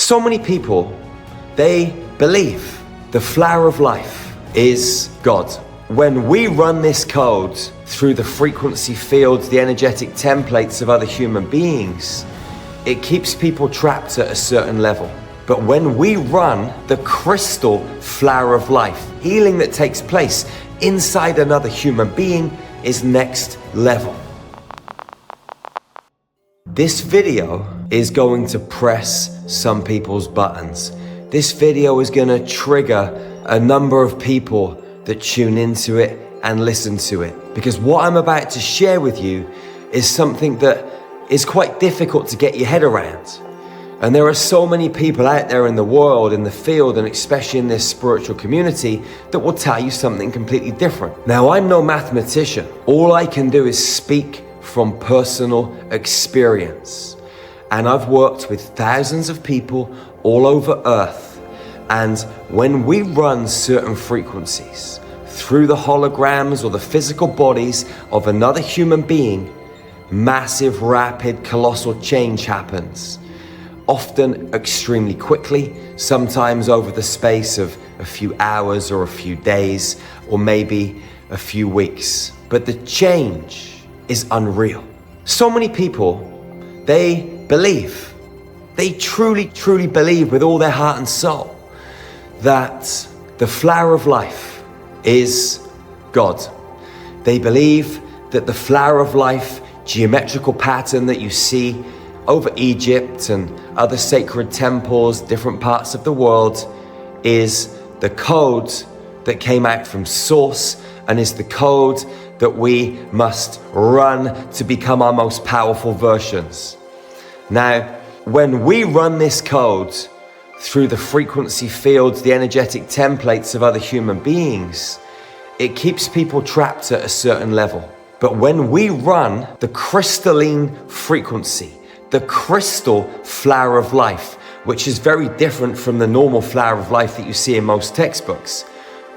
So many people, they believe the flower of life is God. When we run this code through the frequency fields, the energetic templates of other human beings, it keeps people trapped at a certain level. But when we run the crystal flower of life, healing that takes place inside another human being is next level. This video is going to press some people's buttons. This video is going to trigger a number of people that tune into it and listen to it. Because what I'm about to share with you is something that is quite difficult to get your head around. And there are so many people out there in the world, in the field, and especially in this spiritual community, that will tell you something completely different. Now, I'm no mathematician. All I can do is speak from personal experience. And I've worked with thousands of people all over Earth. And when we run certain frequencies through the holograms or the physical bodies of another human being, massive, rapid, colossal change happens. Often extremely quickly, sometimes over the space of a few hours or a few days, or maybe a few weeks. But the change is unreal. So many people, they believe, they truly believe with all their heart and soul that the flower of life is God. They believe that the flower of life geometrical pattern that you see over Egypt and other sacred temples, different parts of the world, is the code that came out from Source and is the code that we must run to become our most powerful versions. Now, when we run this code through the frequency fields, the energetic templates of other human beings, it keeps people trapped at a certain level. But when we run the crystalline frequency, the crystal flower of life, which is very different from the normal flower of life that you see in most textbooks,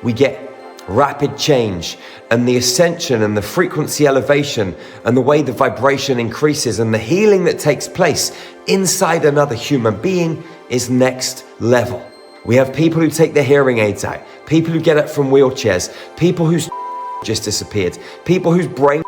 we get rapid change, and the ascension and the frequency elevation and the way the vibration increases and the healing that takes place inside another human being is next level. We have people who take their hearing aids out, people who get up from wheelchairs, people whose just disappeared, people whose brain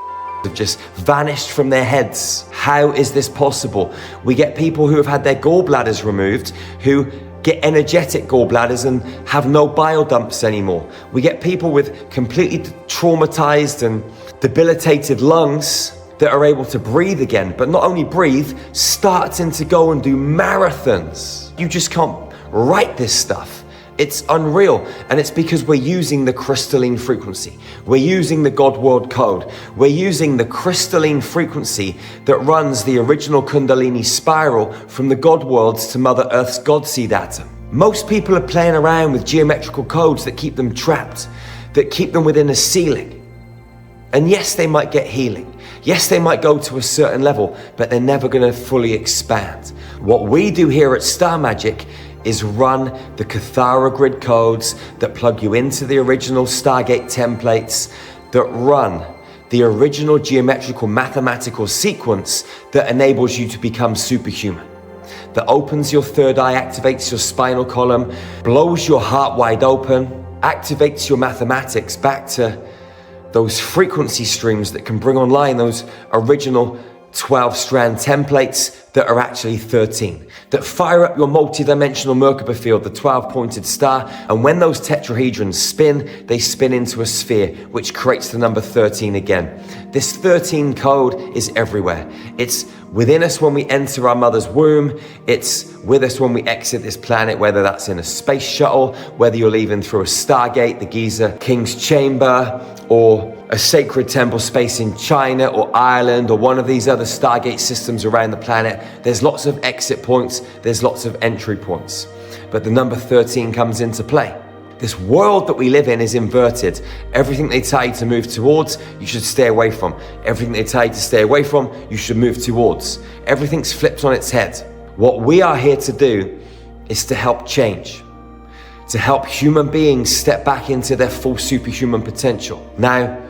have just vanished from their heads. How is this possible? We get people who have had their gallbladders removed, who get energetic gallbladders and have no bile dumps anymore. We get people with completely traumatized and debilitated lungs that are able to breathe again, but not only breathe, starting to go and do marathons. You just can't write this stuff. It's unreal, and it's because we're using the crystalline frequency. We're using the God World Code. We're using the crystalline frequency that runs the original Kundalini spiral from the God worlds to Mother Earth's God seed atom. Most people are playing around with geometrical codes that keep them trapped, that keep them within a ceiling. And yes, they might get healing. Yes, they might go to a certain level, but they're never going to fully expand. What we do here at Star Magic is run the Cathar grid codes that plug you into the original Stargate templates, that run the original geometrical mathematical sequence that enables you to become superhuman, that opens your third eye, activates your spinal column, blows your heart wide open, activates your mathematics back to those frequency streams that can bring online those original 12-strand templates that are actually 13, that fire up your multi-dimensional Merkaba field, the 12-pointed star, and when those tetrahedrons spin, they spin into a sphere, which creates the number 13 again. This 13 code is everywhere. It's within us when we enter our mother's womb. It's with us when we exit this planet, whether that's in a space shuttle, whether you're leaving through a Stargate, the Giza King's Chamber, or a sacred temple space in China or Ireland or one of these other Stargate systems around the planet. There's lots of exit points, there's lots of entry points. But the number 13 comes into play. This world that we live in is inverted. Everything they tell you to move towards, you should stay away from. Everything they tell you to stay away from, you should move towards. Everything's flipped on its head. What we are here to do is to help change, to help human beings step back into their full superhuman potential. Now,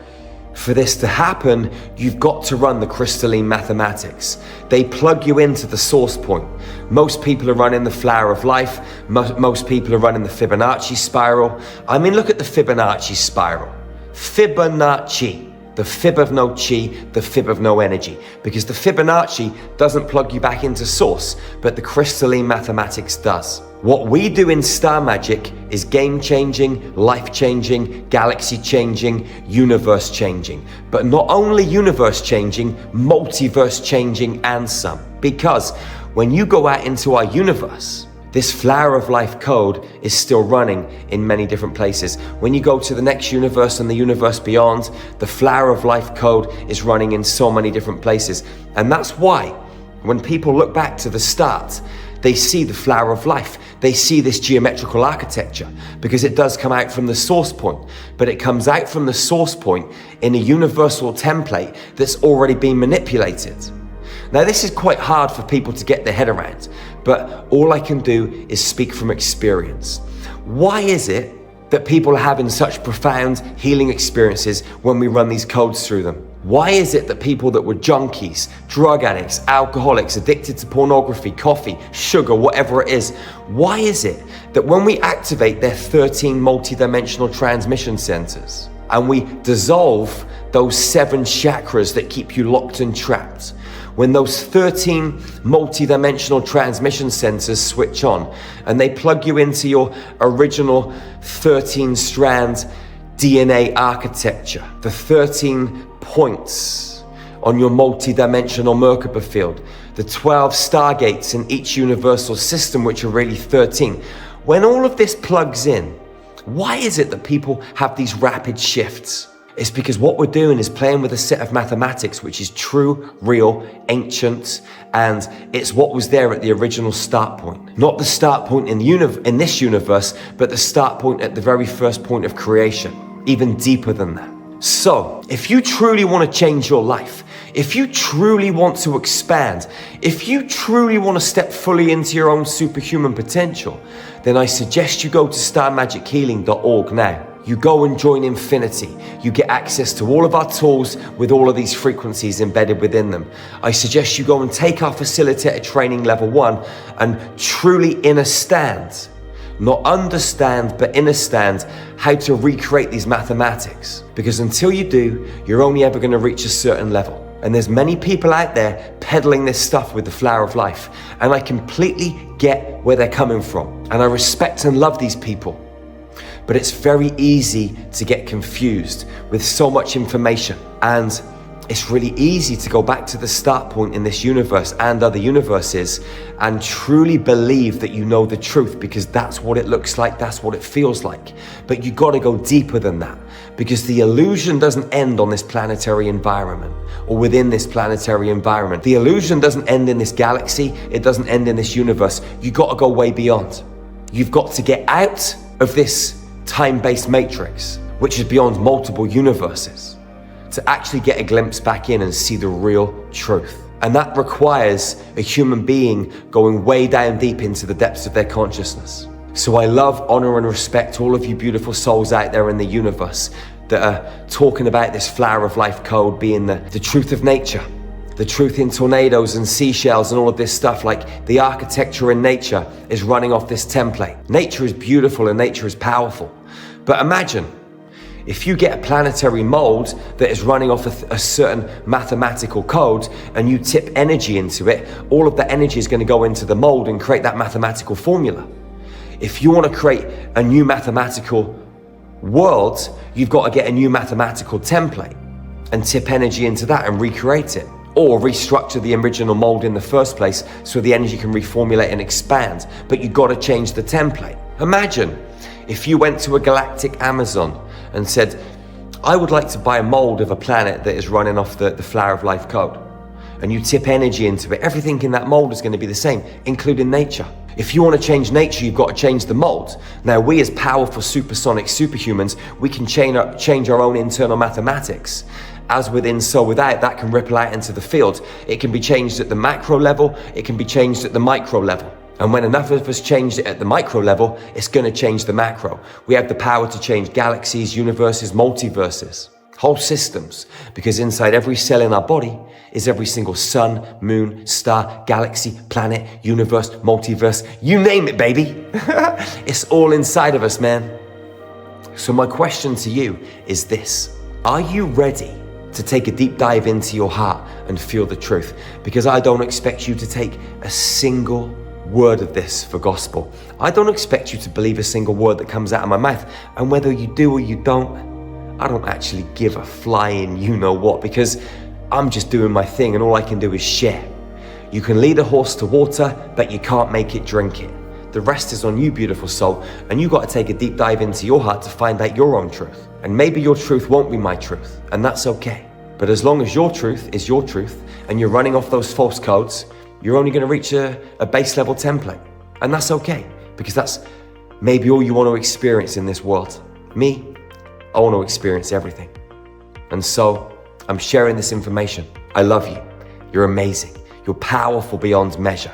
For this to happen, you've got to run the crystalline mathematics. They plug you into the source point. Most people are running the flower of life. Most people are running the Fibonacci spiral. I mean, look at the Fibonacci spiral. Fibonacci. The fib of no chi, the fib of no energy. Because the Fibonacci doesn't plug you back into source, but the crystalline mathematics does. What we do in Star Magic is game-changing, life-changing, galaxy-changing, universe-changing. But not only universe-changing, multiverse-changing and some. Because when you go out into our universe, this flower of life code is still running in many different places. When you go to the next universe and the universe beyond, the flower of life code is running in so many different places. And that's why when people look back to the start, they see the flower of life. They see this geometrical architecture because it does come out from the source point, but it comes out from the source point in a universal template that's already been manipulated. Now, this is quite hard for people to get their head around, but all I can do is speak from experience. Why is it that people are having such profound healing experiences when we run these codes through them? Why is it that people that were junkies, drug addicts, alcoholics, addicted to pornography, coffee, sugar, whatever it is, why is it that when we activate their 13 multidimensional transmission centers and we dissolve those 7 chakras that keep you locked and trapped, when those 13 multi-dimensional transmission sensors switch on and they plug you into your original 13-strand DNA architecture, the 13 points on your multi-dimensional Merkaba field, the 12 stargates in each universal system, which are really 13. When all of this plugs in, why is it that people have these rapid shifts? It's because what we're doing is playing with a set of mathematics which is true, real, ancient, and it's what was there at the original start point. Not the start point in this universe, but the start point at the very first point of creation, even deeper than that. So, if you truly want to change your life, if you truly want to expand, if you truly want to step fully into your own superhuman potential, then I suggest you go to starmagichealing.org now. You go and join Infinity. You get access to all of our tools with all of these frequencies embedded within them. I suggest you go and take our facilitator training level 1 and truly understand, not understand, but understand how to recreate these mathematics. Because until you do, you're only ever going to reach a certain level. And there's many people out there peddling this stuff with the flower of life. And I completely get where they're coming from. And I respect and love these people. But it's very easy to get confused with so much information. And it's really easy to go back to the start point in this universe and other universes and truly believe that you know the truth, because that's what it looks like, that's what it feels like. But you got to go deeper than that, because the illusion doesn't end on this planetary environment or within this planetary environment. The illusion doesn't end in this galaxy. It doesn't end in this universe. You got to go way beyond. You've got to get out of this time-based matrix, which is beyond multiple universes, to actually get a glimpse back in and see the real truth. And that requires a human being going way down deep into the depths of their consciousness. So I love, honor, and respect all of you beautiful souls out there in the universe that are talking about this flower of life code being the truth of nature, the truth in tornadoes and seashells and all of this stuff. Like, the architecture in nature is running off this template. Nature is beautiful and nature is powerful. But imagine if you get a planetary mold that is running off a certain mathematical code and you tip energy into it, all of that energy is going to go into the mold and create that mathematical formula. If you want to create a new mathematical world, you've got to get a new mathematical template and tip energy into that and recreate it. Or restructure the original mold in the first place so the energy can reformulate and expand. But you've got to change the template. Imagine if you went to a galactic Amazon and said, I would like to buy a mold of a planet that is running off the flower of life code. And you tip energy into it. Everything in that mold is going to be the same, including nature. If you want to change nature, you've got to change the mold. Now, we as powerful supersonic superhumans, we can change our own internal mathematics. As within, so without, that can ripple out into the field. It can be changed at the macro level, it can be changed at the micro level. And when enough of us change it at the micro level, it's going to change the macro. We have the power to change galaxies, universes, multiverses. whole systems, because inside every cell in our body is every single sun, moon, star, galaxy, planet, universe, multiverse, you name it, baby. It's all inside of us, man. So my question to you is this: are you ready to take a deep dive into your heart and feel the truth? Because I don't expect you to take a single word of this for gospel. I don't expect you to believe a single word that comes out of my mouth. And whether you do or you don't, I don't actually give a flying you know what, because I'm just doing my thing and all I can do is share. You can lead a horse to water, but you can't make it drink it. The rest is on you, beautiful soul, and you got to take a deep dive into your heart to find out your own truth. And maybe your truth won't be my truth, and that's okay. But as long as your truth is your truth and you're running off those false codes, you're only going to reach a base level template. And that's okay, because that's maybe all you want to experience in this world. Me, I want to experience everything. And so I'm sharing this information. I love you. You're amazing. You're powerful beyond measure.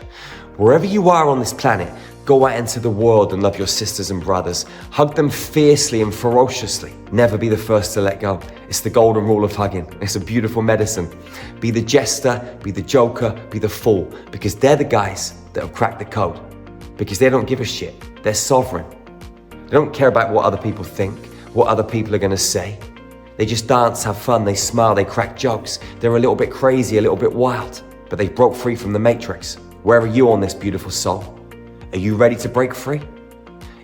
Wherever you are on this planet, go out into the world and love your sisters and brothers. Hug them fiercely and ferociously. Never be the first to let go. It's the golden rule of hugging. It's a beautiful medicine. Be the jester, be the joker, be the fool, because they're the guys that have cracked the code. Because they don't give a shit. They're sovereign. They don't care about what other people think, what other people are going to say. They just dance, have fun, they smile, they crack jokes. They're a little bit crazy, a little bit wild, but they broke free from the matrix. Where are you on this, beautiful soul? Are you ready to break free?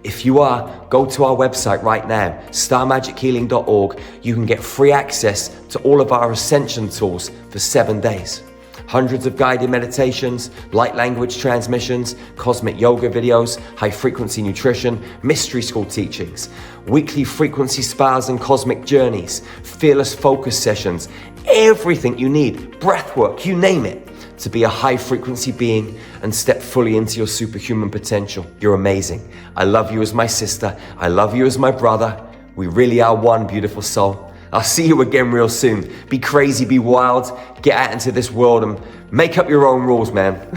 If you are, go to our website right now, starmagichealing.org. You can get free access to all of our ascension tools for 7 days. Hundreds of guided meditations, light language transmissions, cosmic yoga videos, high frequency nutrition, mystery school teachings, weekly frequency spas and cosmic journeys, fearless focus sessions, everything you need, breath work, you name it, to be a high frequency being and step fully into your superhuman potential. You're amazing. I love you as my sister. I love you as my brother. We really are one, beautiful soul. I'll see you again real soon. Be crazy, be wild, get out into this world and make up your own rules, man.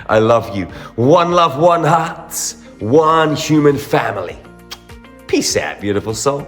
I love you. One love, one heart, one human family. Peace out, beautiful soul.